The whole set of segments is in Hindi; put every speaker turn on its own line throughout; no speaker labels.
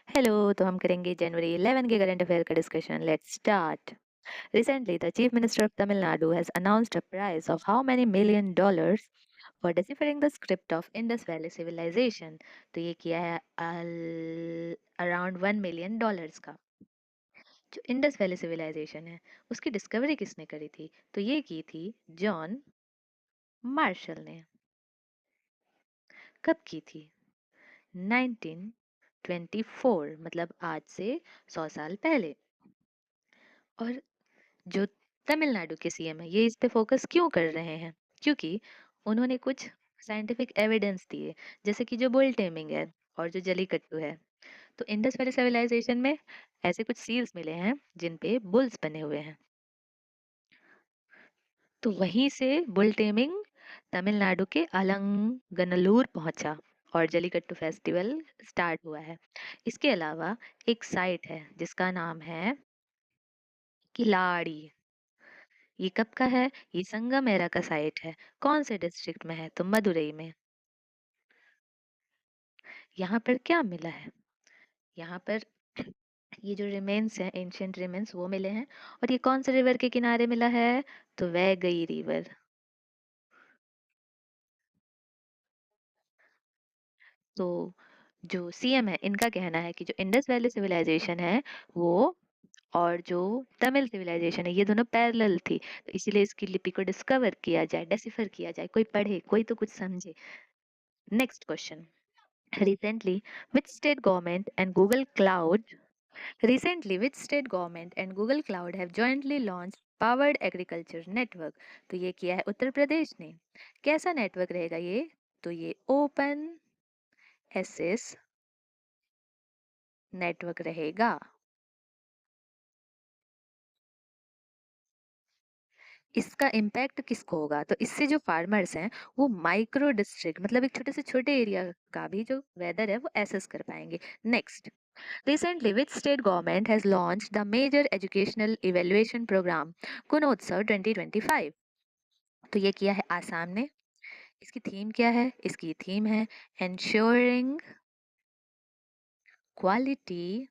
हेलो, तो हम करेंगे जनवरी 11 के करंट अफेयर का discussion. Let's start. Recently, the Chief Minister of Tamil Nadu has announced a prize of how many million dollars for deciphering the script of Indus Valley Civilization. तो ये किया है अराउंड $1 million का। जो इंडस वैली सिविलाइजेशन है उसकी डिस्कवरी किसने करी थी? तो ये की थी जॉन मार्शल ने। कब की थी? 1924, मतलब आज से 100 साल पहले। और जो तमिलनाडु के सीएम है ये इस पे फोकस क्यों कर रहे हैं? क्योंकि उन्होंने कुछ साइंटिफिक एविडेंस दिए, जैसे कि जो बुल टेमिंग है और जो जलीकट्टू है। तो इंडस वैली सिविलाइजेशन में ऐसे कुछ सील्स मिले हैं जिन पे बुल्स बने हुए हैं। तो वहीं से बुल टेमिंग तमिलनाडु के अलंगनल्लूर पहुंचा और जलीकट्टू फेस्टिवल स्टार्ट हुआ है। इसके अलावा एक साइट है जिसका नाम है किलाड़ी। ये कब का है? ये संगमेरा का साइट है। कौन से डिस्ट्रिक्ट में है? तो मदुरई में। यहाँ पर क्या मिला है? यहाँ पर ये जो रिमेन्स हैं, एंशियंट रिमेन्स, वो मिले हैं। और ये कौन से रिवर के किनारे मिला है? तो वैगई रिवर। तो जो सीएम है इनका कहना है कि जो इंडस वैली सिविलाइजेशन है वो और जो तमिल सिविलाइजेशन है ये दोनों पैरेलल थी। तो इसीलिए इसकी लिपि को डिस्कवर किया जाए, डेसिफर किया जाए, कोई पढ़े, कोई तो कुछ समझे। Next question. Recently, which state government and Google Cloud Recently, which state government and Google Cloud have jointly launched Powered Agriculture Network? तो ये किया है उत्तर प्रदेश ने। कैसा नेटवर्क रहेगा ये? तो ये ओपन एसेस नेटवर्क रहेगा। इसका इम्पैक्ट किसको होगा? तो इससे जो फार्मर्स हैं वो माइक्रो डिस्ट्रिक्ट, मतलब एक छोटे से छोटे एरिया का भी जो वेदर है वो एसेस कर पाएंगे। Next. Recently, which state government has launched the major educational evaluation program Gunotsav 2025? तो ये किया है आसाम ने। इसकी थीम क्या है? इसकी थीम है ensuring quality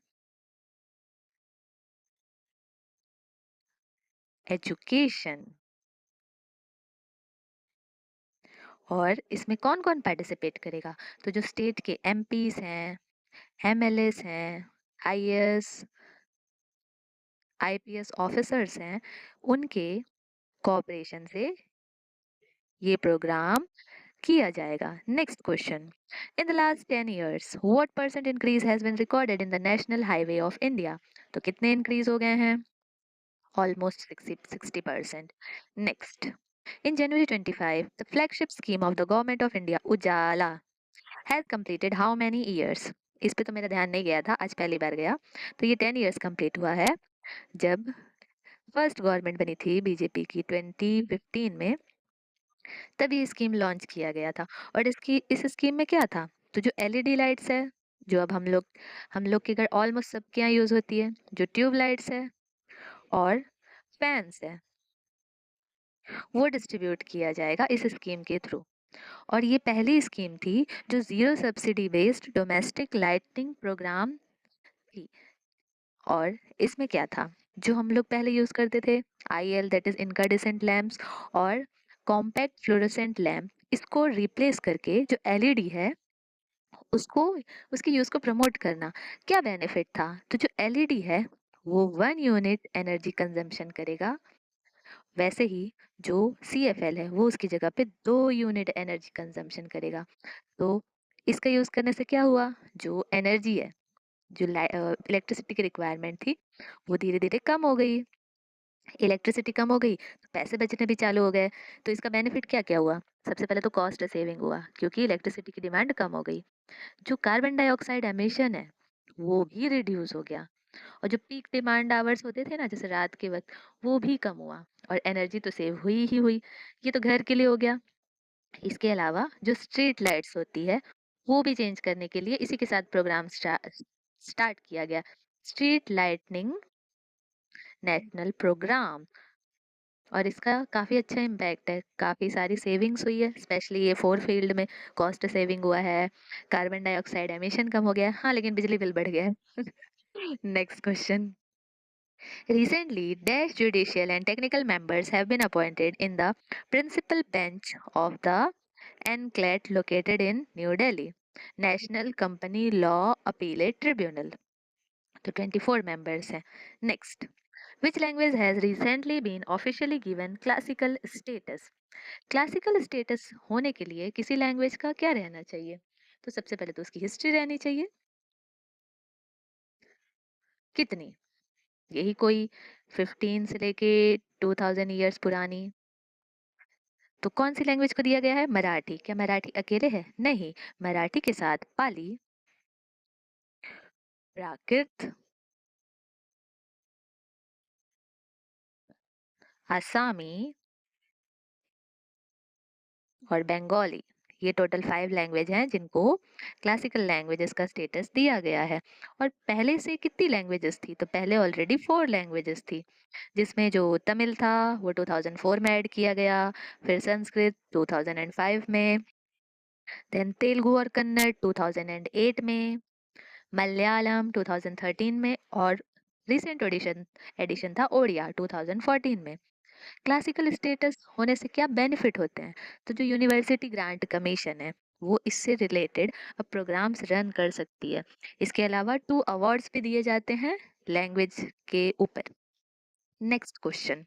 education। और इसमें कौन कौन पार्टिसिपेट करेगा? तो जो स्टेट के एमपीज हैं, एमएलएस हैं, आईएएस आईपीएस ऑफिसर्स हैं, उनके कोऑपरेशन से ये प्रोग्राम किया जाएगा। Next question. In the last 10 years what percent increase has been recorded in the national highway of India? तो कितने इंक्रीज हो गए हैं? Almost 60%. Next. In January 25, the flagship scheme of the government of India, Ujala, has completed how many years? इस पे तो मेरा ध्यान नहीं गया था, आज पहली बार गया। तो ये 10 years कंप्लीट हुआ है जब फर्स्ट गवर्नमेंट बनी थी बीजेपी की 2015 में, तभी ये स्कीम लॉन्च किया गया था। और इस स्कीम में क्या था? तो जो एलईडी लाइट्स है, जो अब हम लोग के घर ऑलमोस्ट सबके यहाँ यूज होती है, जो ट्यूब लाइट्स है और फैंस है, वो डिस्ट्रीब्यूट किया जाएगा इस स्कीम के थ्रू। और ये पहली स्कीम थी जो zero subsidy based domestic lighting programme थी। और इसमें क्या था? जो हम लोग पहले यूज करते थे, IL, that is incandescent lamps, और कॉम्पैक्ट फ्लोरोसेंट लैंप, इसको रिप्लेस करके जो एलईडी है उसको, उसके यूज को प्रमोट करना। क्या बेनिफिट था? तो जो एलईडी है वो 1 यूनिट एनर्जी कंजम्पशन करेगा, वैसे ही जो सीएफएल है वो उसकी जगह पे 2 यूनिट एनर्जी कंजम्पशन करेगा। तो इसका यूज करने से क्या हुआ? जो एनर्जी है, जो इलेक्ट्रिसिटी की रिक्वायरमेंट थी, वो धीरे धीरे कम हो गई। इलेक्ट्रिसिटी कम हो गई तो पैसे बचने भी चालू हो गए। तो इसका बेनिफिट क्या क्या हुआ? सबसे पहले तो कॉस्ट सेविंग हुआ, क्योंकि इलेक्ट्रिसिटी की डिमांड कम हो गई। जो कार्बन डाइऑक्साइड एमिशन है वो भी रिड्यूस हो गया। और जो पीक डिमांड आवर्स होते थे ना, जैसे रात के वक्त, वो भी कम हुआ। और एनर्जी तो सेव हुई ही हुई। ये तो घर के लिए हो गया। इसके अलावा जो स्ट्रीट लाइट्स होती है वो भी चेंज करने के लिए इसी के साथ प्रोग्राम स्टार्ट किया गया, स्ट्रीट लाइटनिंग नेशनल प्रोग्राम। और इसका काफ़ी अच्छा इम्पैक्ट है, काफ़ी सारी सेविंग्स हुई है, स्पेशली ये 4 फील्ड में कॉस्ट सेविंग हुआ है, कार्बन डाइऑक्साइड एमिशन कम हो गया है। हाँ, लेकिन बिजली बिल बढ़ गया है। Next question. Recently, dash judicial and technical members have been appointed in the principal bench of the NCLAT located in New Delhi, National Company Law Appellate Tribunal. तो 24 members हैं. Next, which language has recently been officially given classical status? Classical status होने के लिए किसी लैंग्वेज का क्या रहना चाहिए? तो सबसे पहले तो उसकी हिस्ट्री रहनी चाहिए। कितनी? यही कोई 15 से लेके 2000 ईयर्स पुरानी। तो कौन सी लैंग्वेज को दिया गया है? मराठी। क्या मराठी अकेले है? नहीं, मराठी के साथ पाली, प्राकृत, आसामी और बंगाली, ये टोटल 5 लैंग्वेज हैं जिनको क्लासिकल लैंग्वेजेस का स्टेटस दिया गया है। और पहले से कितनी लैंग्वेजेस थी? तो पहले ऑलरेडी 4 लैंग्वेजेस थी, जिसमें जो तमिल था वो 2004 में ऐड किया गया, फिर संस्कृत 2005 में, देन तेलुगु और कन्नड़ 2008 में, मलयालम 2013 में और रिसेंट एडिशन एडिशन था ओडिया 2014 में। क्लासिकल स्टेटस होने से क्या बेनिफिट होते हैं? तो जो यूनिवर्सिटी ग्रांट कमीशन है वो इससे रिलेटेड अब प्रोग्राम्स रन कर सकती है। इसके अलावा 2 अवार्ड्स भी दिए जाते हैं लैंग्वेज के ऊपर। Next question.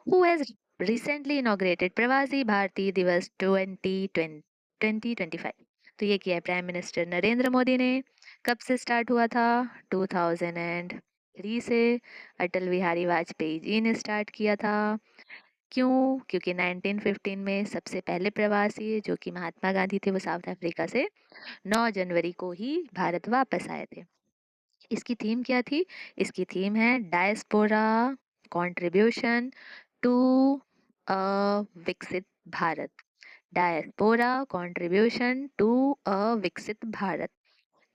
Who has recently inaugurated प्रवासी भारतीय दिवस 2025? तो ये किया है प्राइम मिनिस्टर नरेंद्र मोदी ने। कब से स्टार्ट हुआ था? 2003 से अटल बिहारी वाजपेयी जी ने स्टार्ट किया था। क्यों? क्योंकि 1915 में सबसे पहले प्रवासी जो कि महात्मा गांधी थे वो साउथ अफ्रीका से 9 जनवरी को ही भारत वापस आए थे। इसकी थीम क्या थी? इसकी थीम है डायस्पोरा कंट्रीब्यूशन टू अ विकसित Bharat. Diaspora contribution to a विकसित Bharat.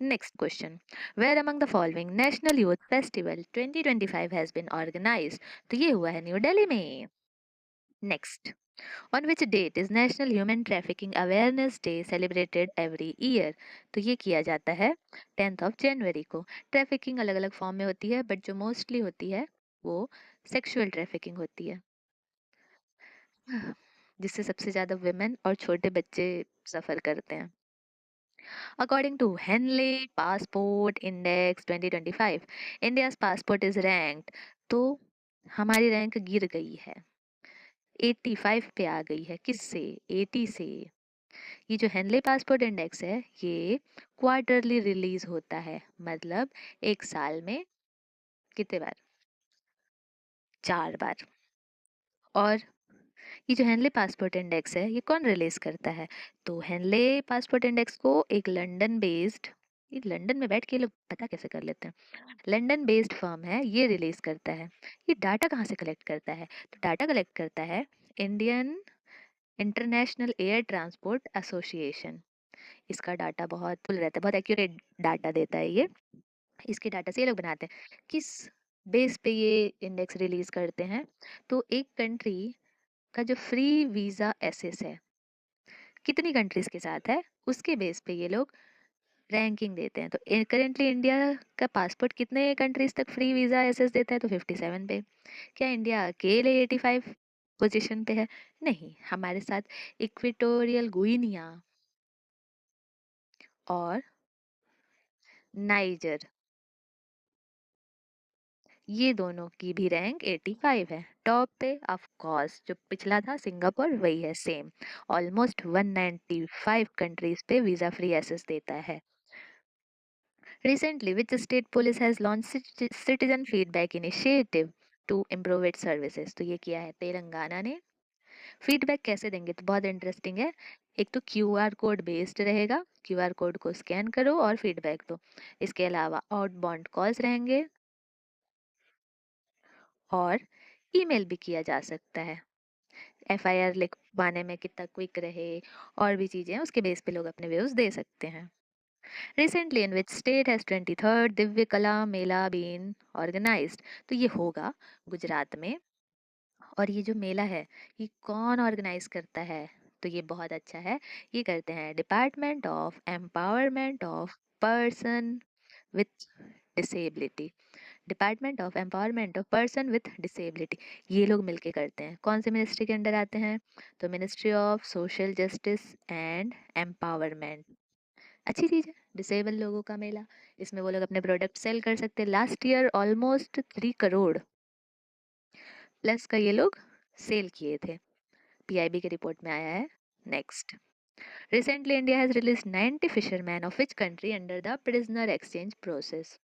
Next question. Where among the following National Youth Festival 2025 has been organized? तो ये हुआ है न्यू दिल्ली में। Next. On which date is National Human Trafficking Awareness Day celebrated every year? तो ये किया जाता है 10th ऑफ जनवरी को। ट्रैफिकिंग अलग अलग फॉर्म में होती है, बट जो मोस्टली होती है वो सेक्सुअल ट्रैफिकिंग होती है, जिससे सबसे ज्यादा वुमेन और छोटे बच्चे सफर करते हैं। According to Henley Passport Index 2025, India's passport is ranked, तो हमारी रैंक गिर गई है, 85 पे आ गई है। किससे? 80 से। ये जो हेनले पासपोर्ट इंडेक्स है ये क्वार्टरली रिलीज होता है, मतलब एक साल में कितने बार? 4 बार। और ये जो हेनले पासपोर्ट इंडेक्स है ये कौन रिलीज करता है? तो हेनले पासपोर्ट इंडेक्स को एक लंदन बेस्ड, ये लंदन में बैठ के ये लोग पता कैसे कर लेते हैं, लंदन बेस्ड फर्म है, ये रिलीज करता है। ये डाटा कहाँ से कलेक्ट करता है? तो डाटा कलेक्ट करता है Indian international air transport association. इसका डाटा बहुत फुल रहता है, बहुत एक्यूरेट डाटा देता है ये। इसके डाटा से ये लोग बनाते हैं किस बेस पे ये इंडेक्स रिलीज करते हैं। तो एक कंट्री का जो फ्री वीजा एसेस है कितनी कंट्रीज के साथ है उसके बेस पे ये लोग रैंकिंग देते हैं। तो करेंटली इंडिया का पासपोर्ट कितने कंट्रीज तक फ्री वीजा एसेस देता है? तो 57 पे। क्या इंडिया अकेले 85 पोजीशन पे है? नहीं, हमारे साथ इक्वेटोरियल गुइनिया और नाइजर, ये दोनों की भी रैंक 85 है। टॉप पे ऑफ कोर्स जो पिछला था सिंगापुर वही है सेम, ऑलमोस्ट 195 कंट्रीज पे वीजा फ्री एक्सेस देता है। Recently, which state police has launched citizen feedback initiative to improve its services? तो ये किया है तेलंगाना ने। फीडबैक कैसे देंगे? तो बहुत इंटरेस्टिंग है। एक तो क्यूआर कोड बेस्ड रहेगा, क्यूआर कोड को स्कैन करो और फीडबैक दो। इसके अलावा आउटबाउंड कॉल्स रहेंगे और ईमेल भी किया जा सकता है। एफआईआर लिखवाने में कितना क्विक रहे और भी चीजें हैं, उसके बेस पे लोग अपने व्यूज दे सकते हैं। Recently in which state has 23rd Divya कला मेला बीन ऑर्गेनाइज्ड? तो ये होगा गुजरात में और ये जो मेला है, ये कौन ऑर्गेनाइज करता है? तो ये बहुत अच्छा है। ये करते हैं department of empowerment of person with disability. Department of empowerment of person with disability, ये लोग मिलके करते हैं। कौन से मिनिस्ट्री के अंडर आते हैं? तो ministry of social justice and empowerment. अच्छी चीज़ है, डिसेबल लोगों का मेला। इसमें वो लोग अपने प्रोडक्ट सेल कर सकते हैं। Last year almost 3 crore plus का ये लोग सेल किए थे, पीआईबी की रिपोर्ट में आया है। Next, recently India has release 90 fisherman of which country under the prisoner exchange process.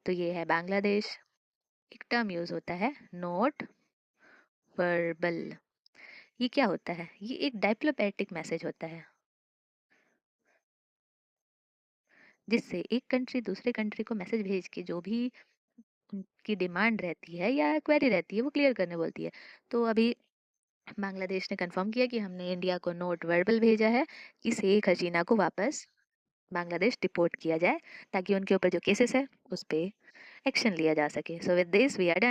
तो ये है बांग्लादेश। एक टर्म यूज होता है नोट वर्बल। ये क्या होता है? ये एक डिप्लोमेटिक मैसेज होता है जिससे एक कंट्री दूसरे कंट्री को मैसेज भेज के जो भी उनकी डिमांड रहती है या क्वेरी रहती है वो क्लियर करने बोलती है। तो अभी बांग्लादेश ने कंफर्म किया कि हमने इंडिया को नोट वर्बल भेजा है कि शेख हसीना को वापस बांग्लादेश डिपोर्ट किया जाए ताकि उनके ऊपर जो केसेस है उस पे एक्शन लिया जा सके। So with this we are done.